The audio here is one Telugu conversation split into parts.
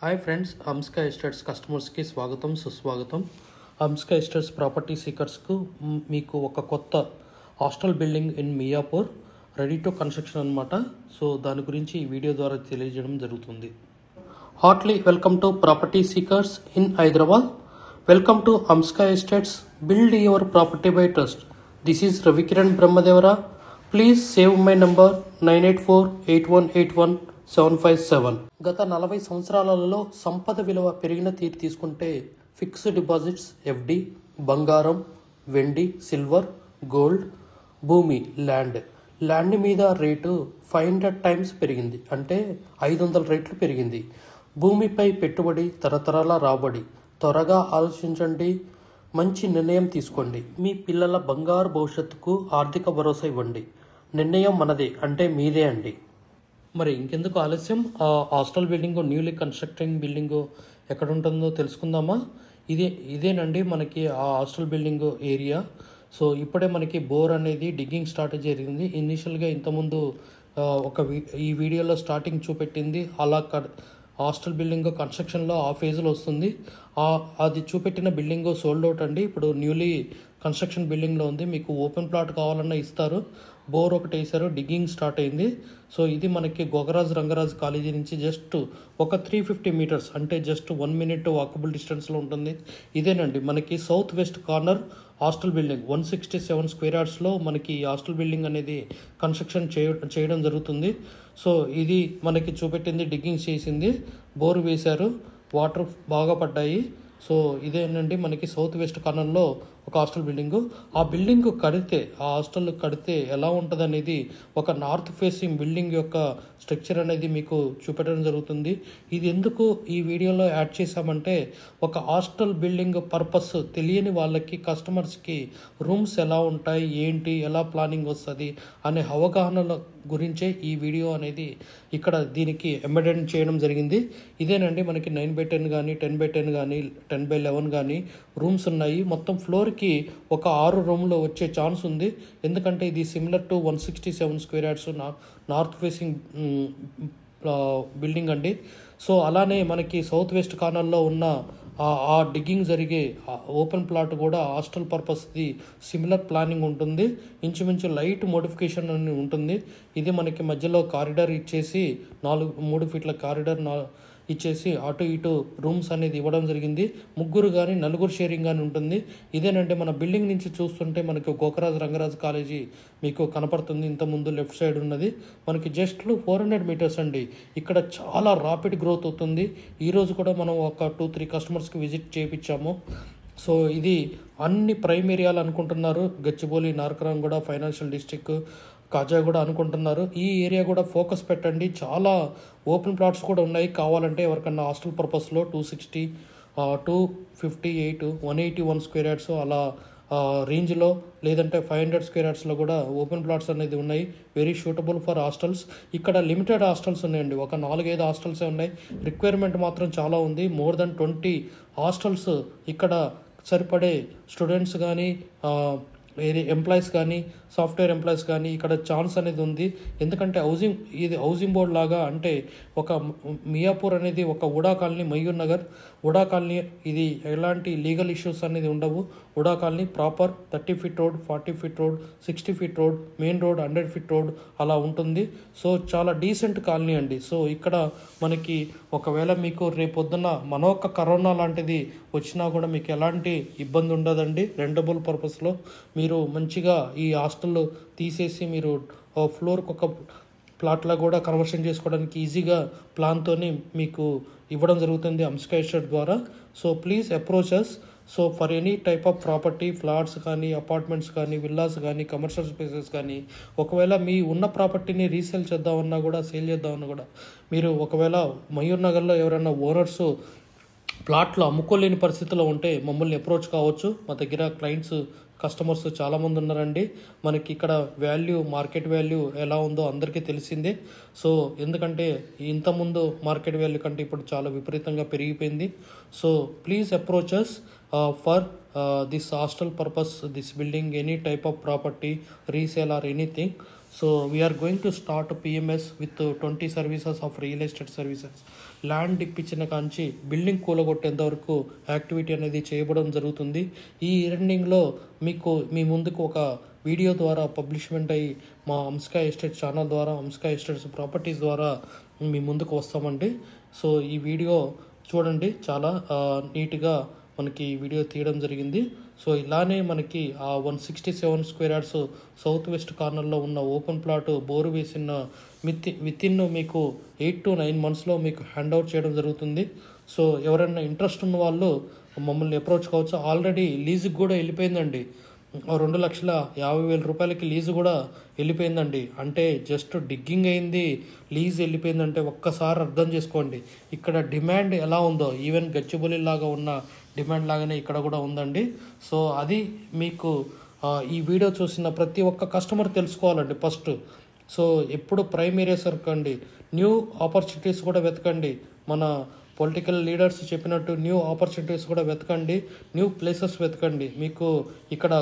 హాయ్ ఫ్రెండ్స్, హంస్కా ఎస్టేట్స్ కస్టమర్స్కి స్వాగతం సుస్వాగతం. హంస్కా ఎస్టేట్స్ ప్రాపర్టీ సీకర్స్కు మీకు ఒక కొత్త hostel building in Miyapur ready to construction అనమాట. సో దాని గురించి ఈ వీడియో ద్వారా తెలియజేయడం జరుగుతుంది. Heartily welcome to property seekers in Hyderabad. Welcome to Hamska estates, build your property by trust. This is Ravikiran Brahmadevara. Please save my number 9848181757. గత 40 సంవత్సరాలలో సంపద విలువ పెరిగిన తీరు తీసుకుంటే ఫిక్స్డ్ డిపాజిట్స్, ఎఫ్డి, బంగారం, వెండి, సిల్వర్, గోల్డ్, భూమి, ల్యాండ్ మీద రేటు 500 టైమ్స్ పెరిగింది, అంటే 500 రెట్లు పెరిగింది. భూమిపై పెట్టుబడి, తరతరాల రాబడి. త్వరగా ఆలోచించండి, మంచి నిర్ణయం తీసుకోండి. మీ పిల్లల బంగారు భవిష్యత్తుకు ఆర్థిక భరోసా ఇవ్వండి. నిర్ణయం మనదే, అంటే మీదే అండి. మరి ఇంకెందుకు ఆలస్యం, ఆ hostel building, newly constructing building ఎక్కడ ఉంటుందో తెలుసుకుందామా? ఇదేనండి మనకి ఆ హాస్టల్ బిల్డింగ్ ఏరియా. సో ఇప్పుడే మనకి బోర్ అనేది డిగ్గింగ్ స్టార్ట్ జరిగింది. ఇనీషియల్గా ఇంతకుముందు ఈ వీడియోలో స్టార్టింగ్ చూపెట్టింది అలా హాస్టల్ బిల్డింగ్ కన్స్ట్రక్షన్లో ఆ ఫేజ్లో వస్తుంది. అది చూపెట్టిన బిల్డింగ్ సోల్డ్ అవుట్ అండి. ఇప్పుడు న్యూలీ కన్స్ట్రక్షన్ బిల్డింగ్లో ఉంది. మీకు ఓపెన్ ప్లాట్ కావాలన్నా ఇస్తారు. బోర్ ఒకటి వేసారు, డిగ్గింగ్ స్టార్ట్ అయింది. సో ఇది మనకి గోగరాజ్ రంగరాజ్ కాలేజీ నుంచి జస్ట్ ఒక 350 మీటర్స్, అంటే జస్ట్ 1 మినిట్ వాకబుల్ డిస్టెన్స్లో ఉంటుంది. ఇదేనండి మనకి south west corner hostel building. 167 square యార్డ్స్లో మనకి హాస్టల్ బిల్డింగ్ అనేది కన్స్ట్రక్షన్ చేయడం జరుగుతుంది. సో ఇది మనకి చూపెట్టింది, డిగ్గింగ్ చేసింది, బోర్ వేశారు, వాటర్ బాగా పడ్డాయి. సో ఇదేనండి మనకి సౌత్ వెస్ట్ కార్నర్లో ఒక హాస్టల్ బిల్డింగు. ఆ బిల్డింగ్ కడితే, ఆ హాస్టల్ కడితే ఎలా ఉంటుంది అనేది ఒక నార్త్ ఫేసింగ్ బిల్డింగ్ యొక్క స్ట్రక్చర్ అనేది మీకు చూపెట్టడం జరుగుతుంది. ఇది ఎందుకు ఈ వీడియోలో యాడ్ చేశామంటే, ఒక హాస్టల్ బిల్డింగ్ పర్పస్ తెలియని వాళ్ళకి, కస్టమర్స్కి రూమ్స్ ఎలా ఉంటాయి, ఏంటి, ఎలా ప్లానింగ్ వస్తుంది అనే అవగాహనల గురించే ఈ వీడియో అనేది ఇక్కడ దీనికి ఎంబెడెడ్ చేయడం జరిగింది. ఇదేనండి మనకి 9x10 కానీ 10x10 కానీ 10x11 కానీ రూమ్స్ ఉన్నాయి. మొత్తం ఫ్లోర్కి ఒక 6 రూమ్లో వచ్చే ఛాన్స్ ఉంది. ఎందుకంటే ఇది similar to 167 square yards north facing building అండి. సో అలానే మనకి సౌత్ వెస్ట్ కార్నర్లో ఉన్న ఆ డిగ్గింగ్ జరిగే ఓపెన్ ప్లాట్ కూడా హాస్టల్ పర్పస్ది సిమిలర్ ప్లానింగ్ ఉంటుంది. ఇంచుమించు లైట్ మోడిఫికేషన్ అని ఉంటుంది. ఇది మనకి మధ్యలో కారిడార్ ఇచ్చేసి 3 ఫీట్ల కారిడార్ ఇచ్చేసి అటు ఇటు రూమ్స్ అనేది ఇవ్వడం జరిగింది. 3 కానీ 4 షేరింగ్ కానీ ఉంటుంది. ఇదేనంటే మన బిల్డింగ్ నుంచి చూస్తుంటే మనకి గోకరాజ్ రంగరాజ్ కాలేజీ మీకు కనపడుతుంది. ఇంతకుముందు లెఫ్ట్ సైడ్ ఉన్నది మనకి జస్ట్ 400 మీటర్స్ అండి. ఇక్కడ చాలా రాపిడ్ గ్రోత్ అవుతుంది. ఈరోజు కూడా మనం ఒక 2-3 కస్టమర్స్కి విజిట్ చేయించాము. సో ఇది అన్ని ప్రైమ్ ఏరియాలు అనుకుంటున్నారు. గచ్చిబౌలి, నార్కరాం కూడా ఫైనాన్షియల్ డిస్ట్రిక్ట్, కాజా కూడా అనుకుంటున్నారు. ఈ ఏరియా కూడా ఫోకస్ పెట్టండి. చాలా ఓపెన్ ప్లాట్స్ కూడా ఉన్నాయి. కావాలంటే ఎవరికన్నా హాస్టల్ పర్పస్లో 260, 258, 181 స్క్వేర్ యార్డ్స్ అలా రేంజ్లో, లేదంటే 500 స్క్వేర్ యార్డ్స్లో కూడా ఓపెన్ ప్లాట్స్ అనేది ఉన్నాయి. Very suitable for hostels. ఇక్కడ లిమిటెడ్ హాస్టల్స్ ఉన్నాయండి, ఒక 4-5 హాస్టల్సే ఉన్నాయి. రిక్వైర్మెంట్ మాత్రం చాలా ఉంది. మోర్ దెన్ 20 హాస్టల్స్ ఇక్కడ సరిపడే స్టూడెంట్స్ కానీ, ఎంప్లాయీస్ కానీ, సాఫ్ట్వేర్ ఎంప్లాయీస్ కానీ ఇక్కడ ఛాన్స్ అనేది ఉంది. ఎందుకంటే ఇది హౌసింగ్ బోర్డ్ లాగా, అంటే ఒక మియాపూర్ అనేది ఒక ఉడా కాలనీ, మయూర్ నగర్ ఉడా కాలనీ. ఇది ఎలాంటి లీగల్ ఇష్యూస్ అనేది ఉండవు. UDA colony proper 30 feet road, 40 feet road, 60 feet road, main road 100 feet road అలా ఉంటుంది. సో చాలా డీసెంట్ కాలనీ అండి. సో ఇక్కడ మనకి ఒకవేళ మీకు రేపొద్దున మనొక్క కరోనా లాంటిది వచ్చినా కూడా మీకు ఎలాంటి ఇబ్బంది ఉండదండి. రెంటబుల్ పర్పస్లో మీరు మంచిగా ఈ హాస్టల్ తీసేసి మీరు ఫ్లోర్కి ఒక ప్లాట్లా కూడా కన్వర్షన్ చేసుకోవడానికి ఈజీగా ప్లాన్తోని మీకు ఇవ్వడం జరుగుతుంది హంస్కా ఎస్టేట్ ద్వారా. So please approach us. So for any type of property, flats కానీ, అపార్ట్మెంట్స్ కానీ, విల్లాస్ కానీ, కమర్షియల్ స్పేసెస్ కానీ, ఒకవేళ మీ ఉన్న ప్రాపర్టీని రీసేల్ చేద్దామన్నా కూడా, సేల్ చేద్దామన్నా కూడా, మీరు ఒకవేళ మయూర్ నగర్లో ఎవరైనా ఓనర్స్ ప్లాట్లు అమ్ముకోలేని పరిస్థితిలో ఉంటే మమ్మల్ని అప్రోచ్ కావచ్చు. మా దగ్గర క్లయింట్స్, కస్టమర్స్ చాలామంది ఉన్నారండి. మనకి ఇక్కడ మార్కెట్ వాల్యూ ఎలా ఉందో అందరికీ తెలిసిందే. సో ఎందుకంటే ఇంతకుముందు మార్కెట్ వాల్యూ కంటే ఇప్పుడు చాలా విపరీతంగా పెరిగిపోయింది. So please approach us for this hostel purpose, this building, any type of property, resale or anything. So we are going to start a PMS with 20 services of real estate services. Land ఇప్పించిన కాంచి బిల్డింగ్ కూలగొట్టేంత వరకు యాక్టివిటీ అనేది చేయబడం జరుగుతుంది. ఈ ఎండింగ్లో మీకు మీ ముందుకు ఒక వీడియో ద్వారా పబ్లిష్మెంట్ అయ్యి మా అంస్కా ఎస్టేట్ ఛానల్ ద్వారా అంస్కా ఎస్టేట్స్ ప్రాపర్టీస్ ద్వారా మీ ముందుకు వస్తామండి. సో ఈ వీడియో చూడండి, చాలా నీట్గా మనకి వీడియో తీయడం జరిగింది. సో ఇలానే మనకి ఆ 167 స్క్వేర్ యార్డ్స్ సౌత్ వెస్ట్ కార్నర్లో ఉన్న ఓపెన్ ప్లాట్ బోరు వేసిన వితిన్ మీకు 8 to 9 monthsలో మీకు హ్యాండ్ అవుట్ చేయడం జరుగుతుంది. సో ఎవరైనా ఇంట్రెస్ట్ ఉన్న వాళ్ళు మమ్మల్ని అప్రోచ్ కావచ్చు. ఆల్రెడీ లీజుకి కూడా వెళ్ళిపోయిందండి, 2,50,000 రూపాయలకి లీజు కూడా వెళ్ళిపోయిందండి. అంటే జస్ట్ డిగ్గింగ్ అయింది, లీజ్ వెళ్ళిపోయిందంటే ఒక్కసారి అర్థం చేసుకోండి ఇక్కడ డిమాండ్ ఎలా ఉందో. ఈవెన్ గచ్చిబౌలి లాగా ఉన్న డిమాండ్ లాగానే ఇక్కడ కూడా ఉందండి. సో అది మీకు ఈ వీడియో చూసిన ప్రతి ఒక్క కస్టమర్ తెలుసుకోవాలండి ఫస్ట్. సో ఎప్పుడు ప్రైమ్ ఏరియాస్ వెతకండి, న్యూ ఆపర్చునిటీస్ కూడా వెతకండి. మన పొలిటికల్ లీడర్స్ చెప్పినట్టు న్యూ ఆపర్చునిటీస్ కూడా వెతకండి, న్యూ ప్లేసెస్ వెతకండి. మీకు ఇక్కడ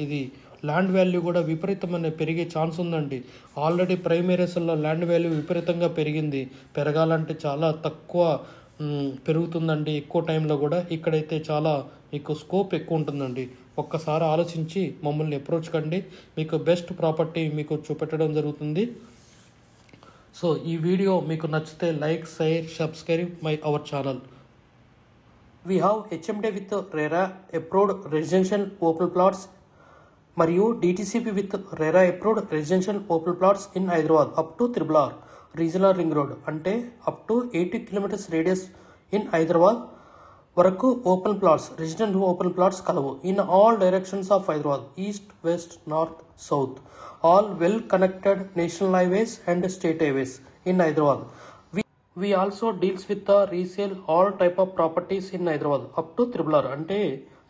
ఇది ల్యాండ్ వాల్యూ కూడా విపరీతమైన పెరిగే ఛాన్స్ ఉందండి. ఆల్రెడీ ప్రైమ్ ఏరియాస్లో ల్యాండ్ వాల్యూ విపరీతంగా పెరిగింది, పెరగాలంటే చాలా తక్కువ పెరుగుతుందండి ఎక్కువ టైంలో కూడా. ఇక్కడైతే చాలా మీకు స్కోప్ ఎక్కువ ఉంటుందండి. ఒక్కసారి ఆలోచించి మమ్మల్ని అప్రోచ్ కండి, మీకు బెస్ట్ ప్రాపర్టీ మీకు చూపెట్టడం జరుగుతుంది. సో ఈ వీడియో మీకు నచ్చితే like, share, subscribe our channel. We have HMDA with RERA approved residential open plots మరియు DTCP with RERA approved residential open plots in Hyderabad up to RRR regional ring road, అంటే up to 80 kilometers radius in Hyderabad వరకు open plots, residential open plots కలవు. In all directions of Hyderabad, east, west, north, south, all well connected national highways and state highways in Hyderabad. We also deals with the resale all type of properties in Hyderabad up to RRR, అంటే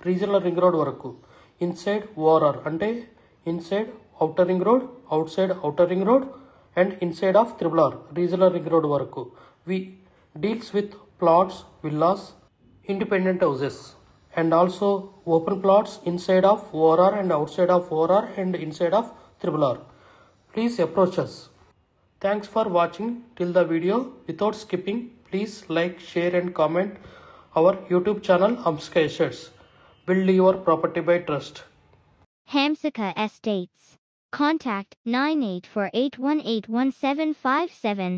రీజనల్ రింగ్ రోడ్ వరకు. ఇన్సైడ్ ORR, అంటే inside outer ring road, outside outer ring road and inside of RRR regional ring road వరకు. We deals with plots, villas, independent houses and also open plots inside of ORR and outside of ORR and inside of RRR. Please approach us. Thanks for watching till the video. Without skipping, please like, share and comment our YouTube channel Hamsika Estates. Build your property by trust. Hamsika Estates. Contact 9848181757.